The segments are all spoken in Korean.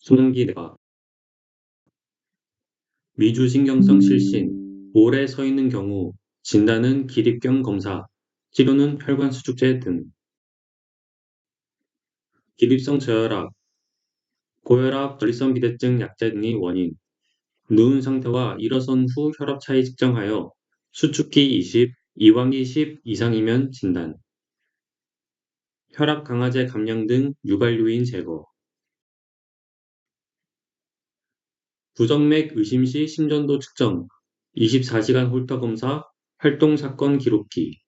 손기 내과 미주신경성 실신, 오래 서 있는 경우 진단은 기립경 검사, 치료는 혈관 수축제 등. 기립성 저혈압, 고혈압, 전립선 비대증 약제 등이 원인. 누운 상태와 일어선 후 혈압 차이 측정하여 수축기 20, 이완기 10 이상이면 진단. 혈압 강화제 감량 등 유발 요인 제거. 부정맥 의심 시 심전도 측정, 24시간 홀터 검사, 활동 사건 기록기.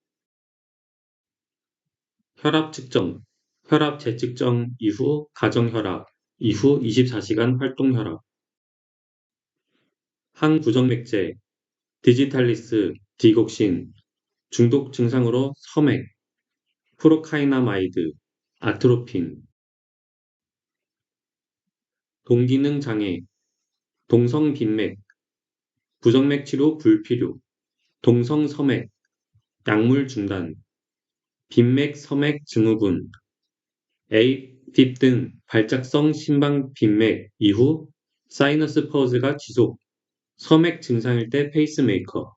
혈압 측정, 혈압 재측정 이후 가정혈압, 이후 24시간 활동혈압. 항부정맥제, 디지탈리스, 디곡신, 중독 증상으로 섬액, 프로카이나마이드, 아트로핀. 동기능 장애, 동성빈맥, 부정맥 치료 불필요, 동성섬액, 약물 중단, 빈맥 섬액 증후군, AFib 등 발작성 심방빈맥 이후 사이너스 퍼즈가 지속, 섬액 증상일 때 페이스메이커.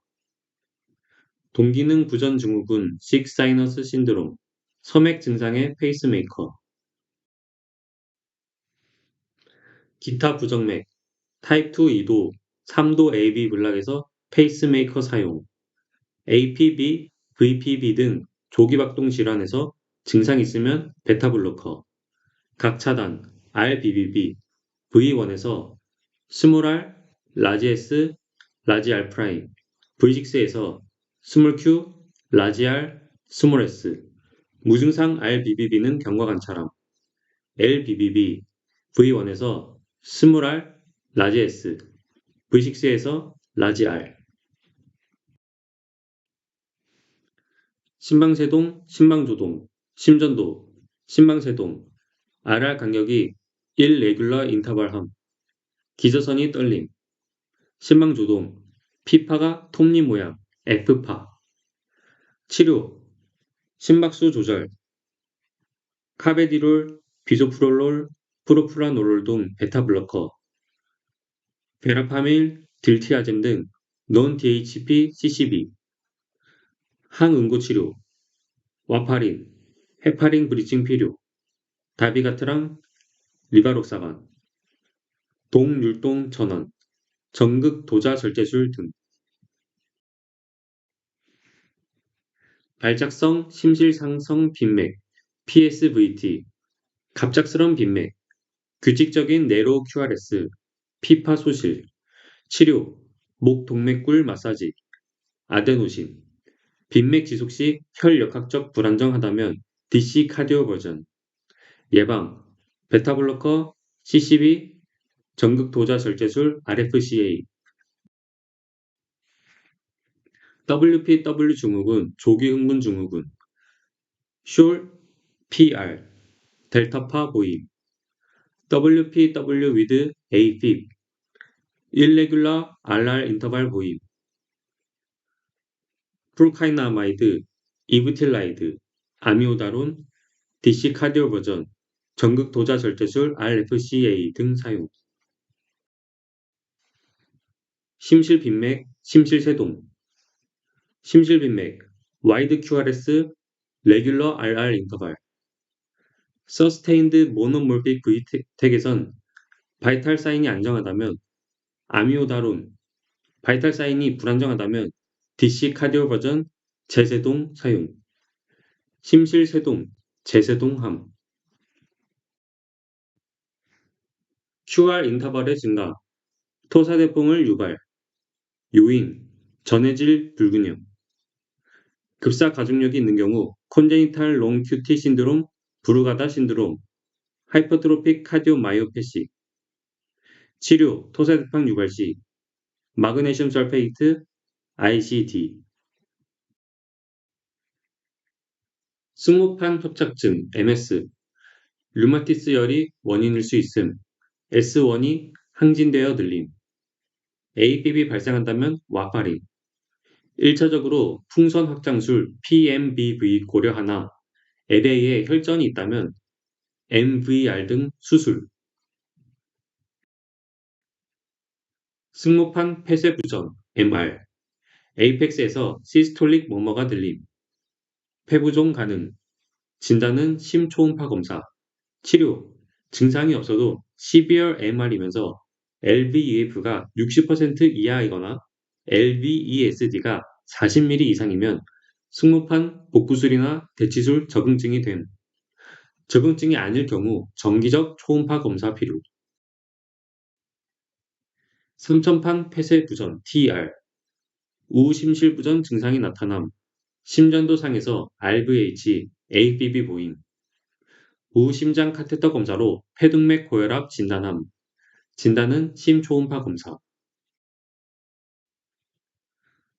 동기능 부전 증후군, 식 사이너스 신드롬, 섬액 증상의 페이스메이커. 기타 부정맥, 타입 2 2도, 3도 AB 블락에서 페이스메이커 사용, APB, VPB 등 조기박동 질환에서 증상 있으면 베타블로커, 각 차단, RBBB, V1에서 스몰R, 라지 S, 라지 R 프라임, V6에서 스몰 Q, 라지 R, 스몰 S, 무증상 RBBB는 경과 관찰함, LBBB, V1에서 스몰 R, 라지 S, V6에서 라지 R. 심방세동, 심방조동, 심전도, 심방세동, RR 간격이 1 레귤러 인터벌함, 기저선이 떨림, 심방조동, P파가 톱니 모양, F파. 치료, 심박수 조절, 카베디롤, 비소프롤롤, 프로프라놀롤 등 베타블로커, 베라파밀, 딜티아젬 등 non-DHP CCB. 항응고치료, 와파린, 헤파린 브리징 필요, 다비가트랑 리바록사반, 동율동 전원, 전극 도자 절제술 등. 발작성 심실상성 빈맥, PSVT, 갑작스런 빈맥, 규칙적인 네로 QRS, 피파 소실, 치료, 목 동맥골 마사지, 아데노신, 빈맥 지속 시 혈역학적 불안정하다면 DC 카디오 버전, 예방, 베타블로커, CCB, 전극 도자 절제술 RFCA. WPW 증후군, 조기 흥분 증후군, 숄 PR, 델타파 보임, WPW with AFib, irregular RR 인터벌 보임, 프로카이나마이드, 이브틸라이드, 아미오다론, DC 카디오 버전, 전극 도자 절제술 RFCA 등 사용. 심실빈맥, 심실세동, 심실빈맥, 와이드 QRS, 레귤러 RR 인터벌, 서스테인드 모노몰픽 V택에선 바이탈 사인이 안정하다면 아미오다론, 바이탈 사인이 불안정하다면 DC 카디오 버전 제세동 사용, 심실세동, 제세동함. QR 인터벌의 증가, 토사대뽕을 유발, 요인, 전해질 불균형. 급사 가중력이 있는 경우 콘제니탈 롱 큐티 신드롬, 브루가다 신드롬, 하이퍼트로픽 카디오마이오패시. 치료, 토사대빵 유발 시 마그네슘 설페이트, ICD. 승모판 협착증, MS, 류마티스 열이 원인일 수 있음, S1이 항진되어 늘림, ABB 발생한다면 와파린. 1차적으로 풍선 확장술 PMBV 고려하나, LA에 혈전이 있다면 MVR 등 수술. 승모판 폐쇄부전 MR, 에이펙스에서 시스톨릭 머머가 들림, 폐부종 가능, 진단은 심초음파 검사, 치료, 증상이 없어도 severe MR이면서 LVEF가 60% 이하이거나 LVESD가 40mm 이상이면 승모판 복구술이나 대치술 적응증이 됨. 적응증이 아닐 경우 정기적 초음파 검사 필요. 삼천판 폐쇄 부전 TR, 우심실부전 증상이 나타남, 심전도상에서 RVH, ABB 보임, 우심장 카테터 검사로 폐동맥 고혈압 진단함, 진단은 심초음파 검사.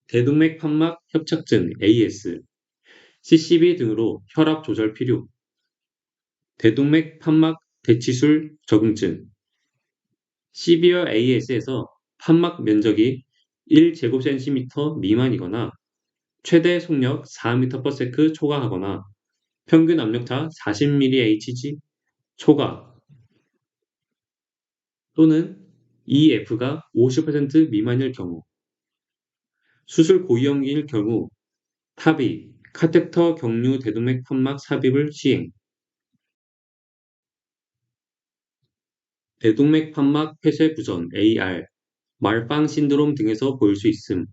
대동맥 판막 협착증 AS, CCB 등으로 혈압 조절 필요. 대동맥 판막 대치술 적응증. 시비어 AS에서 판막 면적이 1제곱cm 미만이거나 최대 속력 4m/s 초과하거나 평균 압력차 40mHg 초과 또는 EF가 50% 미만일 경우, 수술 고위험일 경우 탑입, 카테터 경류 대동맥 판막 삽입을 시행. 대동맥 판막 폐쇄 부전 AR, 말빵 신드롬 등에서 보일 수 있음.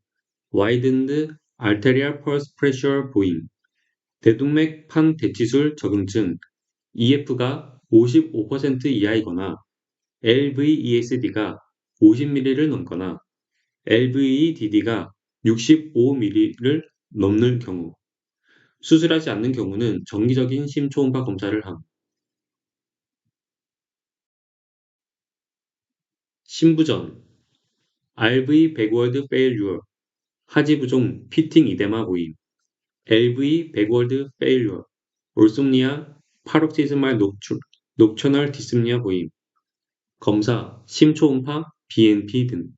와이든드 arterial pulse pressure 보임. 대동맥 판 대치술 적응증 EF가 55% 이하이거나 LVESD가 50mm를 넘거나 LVEDD가 65mm를 넘는 경우, 수술하지 않는 경우는 정기적인 심초음파 검사를 함. 심부전, RV backward failure, 하지부종 피팅 이데마 보임, LV backward failure, 올솜니아, 파록시즈말 녹초널 디스미아 보임, 검사, 심초음파, BNP 등.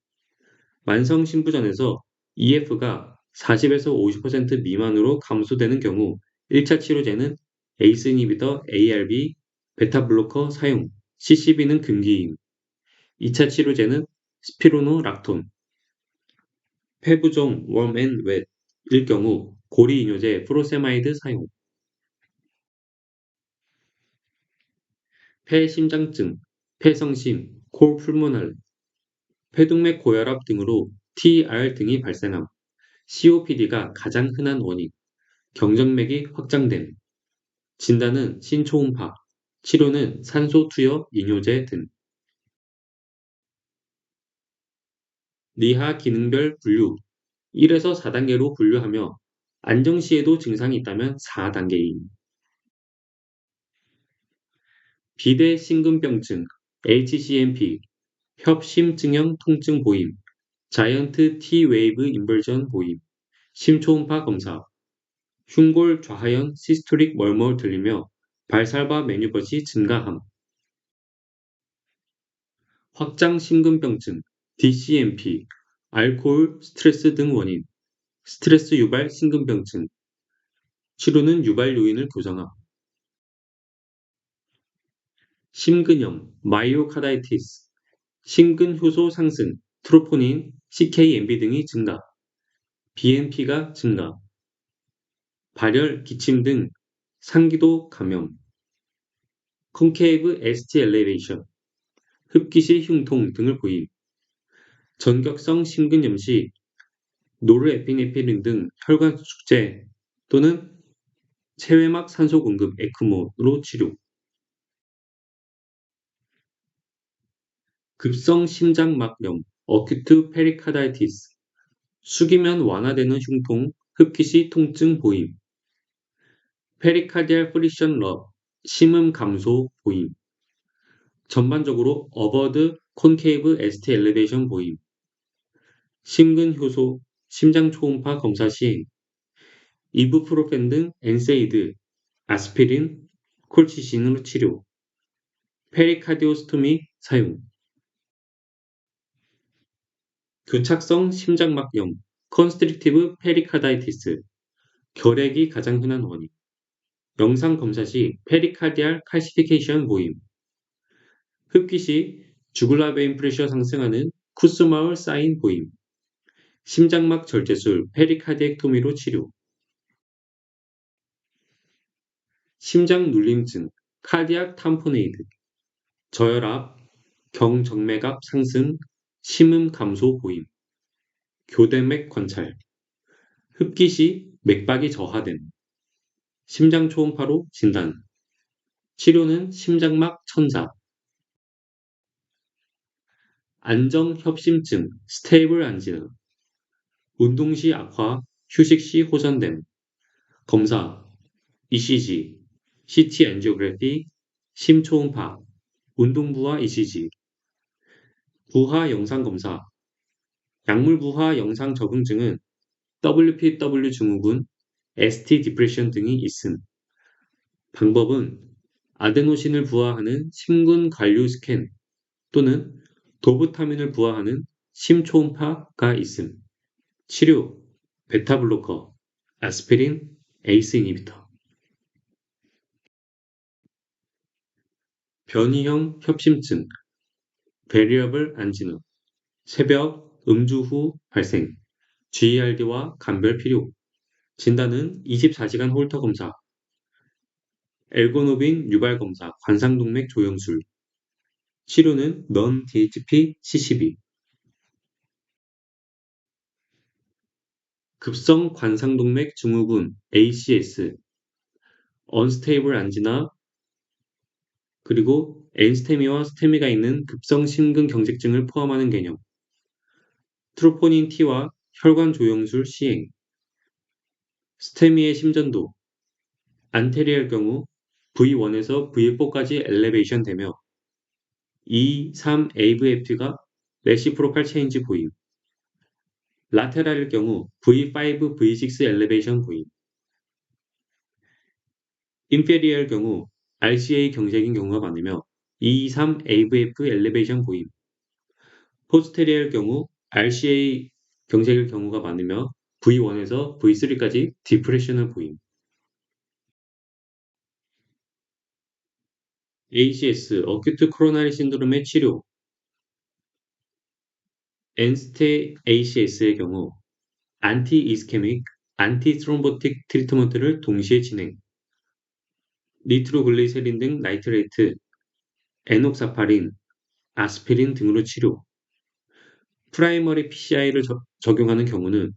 만성 심부전에서 EF가 40에서 50% 미만으로 감소되는 경우 1차 치료제는 ACE 이니비터 ARB, 베타블로커 사용, CCB는 금기임. 2차 치료제는 스피로노락톤, 폐부종 웜앤웻일 경우 고리이뇨제 프로세마이드 사용. 폐심장증, 폐성심, 콜풀모널, 폐동맥 고혈압 등으로 TR 등이 발생함. COPD가 가장 흔한 원인, 경정맥이 확장됨. 진단은 신초음파, 치료는 산소 투여 이뇨제 등. 리하 기능별 분류 1에서 4단계로 분류하며 안정시에도 증상이 있다면 4단계임. 비대 심근병증 HCMP, 협심증형 통증 보임, 자이언트 T-웨이브 인버전 보임, 심초음파 검사, 흉골 좌하연 시스토릭 멀멀 들리며 발살바 매뉴버시 증가함. 확장 심근병증 DCMP, 알코올, 스트레스 등 원인, 스트레스 유발 심근병증, 치료는 유발 요인을 교정함. 심근염, 마이오카다이티스, 심근효소 상승, 트로포닌, CKMB 등이 증가, BNP가 증가, 발열, 기침 등 상기도 감염, 콘케이브 ST 엘리베이션, 흡기시 흉통 등을 보임, 전격성 심근염 시 노르에피네프린 등 혈관 수축제 또는 체외막 산소 공급 에크모로 치료. 급성 심장막염 어큐트 페리카다이티스, 숙이면 완화되는 흉통, 흡기시 통증 보임, 페리카디알 프리션 럽, 심음 감소 보임, 전반적으로 어버드 콘케이브 ST 엘리베이션 보임, 심근 효소, 심장 초음파 검사 시행, 이부프로펜 등 엔세이드, 아스피린, 콜치신으로 치료, 페리카디오스토미 사용. 교착성 심장막염, 컨스트릭티브 페리카다이티스, 결핵이 가장 흔한 원인. 영상 검사 시 페리카디알 칼시피케이션 보임, 흡기 시 주글라 베인 프레셔 상승하는 쿠스마울 사인 보임, 심장막 절제술 페리카디액토미로 치료, 심장 눌림증 카디악 탐포네이드, 저혈압, 경정맥압 상승, 심음 감소 보임, 교대맥 관찰, 흡기 시 맥박이 저하됨, 심장 초음파로 진단, 치료는 심장막 천자, 안정협심증 스테이블 안지는, 운동 시 악화, 휴식 시 호전됨, 검사, ECG, CT 엔지오그래피, 심초음파, 운동부하 ECG, 부하 영상검사, 약물 부하 영상 적응증은 WPW 증후군, ST 디프레션 등이 있음. 방법은 아데노신을 부하하는 심근 관류 스캔 또는 도부타민을 부하하는 심초음파가 있음. 치료, 베타블로커, 아스피린, 에이스 이니비터. 변이형 협심증, 베리어블 안지누, 새벽, 음주 후 발생, GERD와 감별 필요, 진단은 24시간 홀터 검사, 엘고노빈 유발 검사, 관상동맥 조영술, 치료는 넌 DHP CCB, 급성 관상동맥 증후군 ACS, 언스테이블 안지나 그리고 엔스테미와 스테미가 있는 급성 심근경색증을 포함하는 개념, 트로포닌 T와 혈관 조영술 시행, 스테미의 심전도, 안테리얼 경우 V1에서 V4까지 엘리베이션 되며 2, 3 AVFT가 레시프로칼 체인지 보임, 라테랄일 경우 V5, V6 엘리베이션 보임, 인페리얼 경우 RCA 경색인 경우가 많으며 2, 3 AVF 엘리베이션 보임, 포스테리얼 경우 RCA 경색일 경우가 많으며 V1에서 V3까지 디프레션을 보임. ACS, 어큐트 코로나리 신드롬의 치료, 엔스테 ACS의 경우 안티 이스케믹, 안티 트롬보틱 트리트먼트를 동시에 진행, 니트로글리세린 등 나이트레이트, 에녹사파린, 아스피린 등으로 치료, 프라이머리 PCI를 적용하는 경우는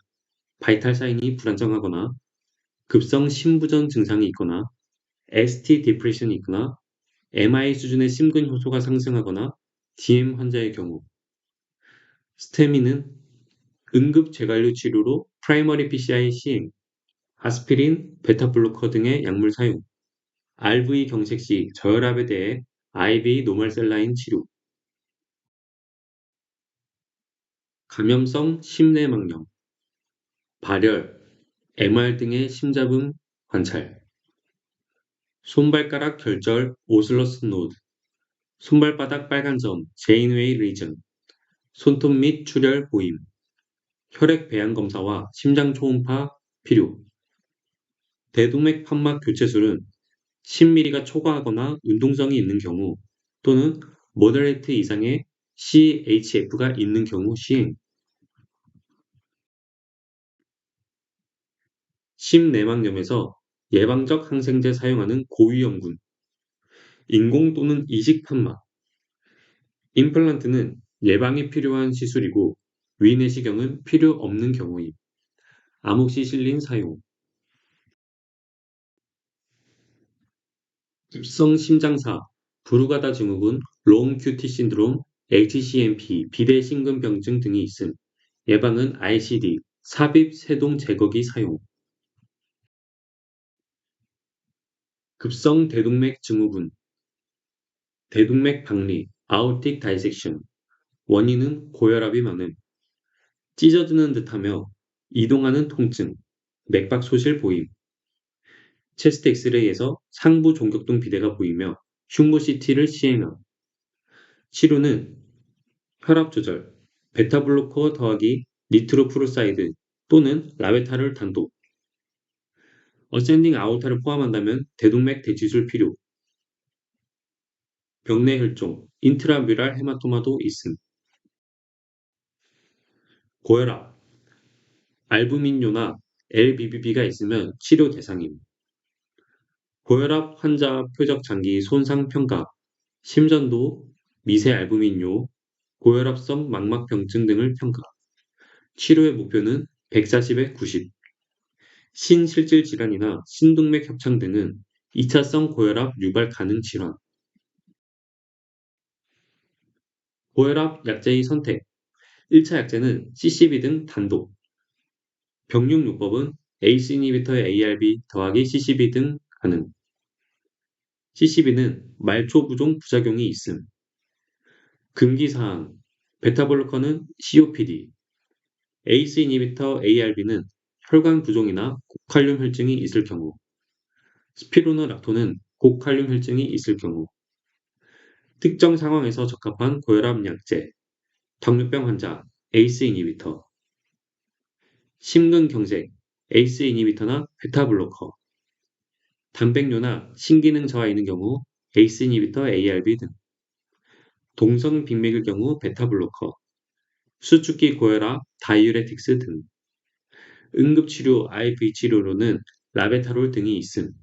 바이탈 사인이 불안정하거나 급성 심부전 증상이 있거나 ST 디프레션이 있거나 MI 수준의 심근 효소가 상승하거나 DM 환자의 경우, 스테미는 응급 재관류 치료로 프라이머리 PCI 시행, 아스피린, 베타블로커 등의 약물 사용, RV 경색 시 저혈압에 대해 IV 노멀셀라인 치료, 감염성 심내막염, 발열, MR 등의 심잡음 관찰, 손발가락 결절 오슬러스 노드, 손발바닥 빨간 점 제인웨이 리전, 손톱 및 출혈 보임, 혈액 배양 검사와 심장 초음파 필요, 대동맥 판막 교체술은 10mm가 초과하거나 운동성이 있는 경우 또는 모더레이트 이상의 CHF가 있는 경우 시행, 심내막염에서 예방적 항생제 사용하는 고위험군, 인공 또는 이식 판막, 임플란트는 예방이 필요한 시술이고 위내시경은 필요 없는 경우임, 아목시실린 사용, 급성 심장사, 브루가다 증후군, 롱 QT 신드롬, HCMP, 비대 심근병증 등이 있음, 예방은 ICD, 삽입 세동 제거기 사용, 급성 대동맥 증후군, 대동맥 박리, 아오틱 다이섹션, 원인은 고혈압이 많음, 찢어지는 듯하며 이동하는 통증, 맥박 소실 보임, 체스트 엑스레이에서 상부 종격동 비대가 보이며 흉부 CT를 시행함, 치료는 혈압 조절, 베타블로커 더하기 니트로프루사이드 또는 라베타를 단독, 어센딩 아오타를 포함한다면 대동맥 대치술 필요, 병내 혈종, 인트라뮤랄 헤마토마도 있음. 고혈압, 알부민료나 LBBB가 있으면 치료 대상임. 고혈압 환자 표적 장기 손상 평가, 심전도, 미세 알부민료, 고혈압성 망막병증 등을 평가. 치료의 목표는 140에 90. 신실질 질환이나 신동맥 협착 등은 2차성 고혈압 유발 가능 질환. 고혈압 약제의 선택. 1차 약제는 CCB 등 단독. 병용요법은 ACE 이니비터의 ARB 더하기 CCB 등 가능. CCB는 말초 부종 부작용이 있음. 금기사항. 베타블로커는 COPD. ACE 이니비터 ARB는 혈관 부종이나 고칼륨 혈증이 있을 경우. 스피로노락톤은 고칼륨 혈증이 있을 경우. 특정 상황에서 적합한 고혈압 약제. 당뇨병 환자 ACE 이니비터. 심근경색 ACE 이니비터나 베타블로커. 단백뇨나 신기능 저하 있는 경우 ACE 이니비터 ARB 등. 동성 빅맥일 경우 베타블로커. 수축기 고혈압 다이유레틱스 등. 응급치료 IV 치료로는 라베타롤 등이 있음.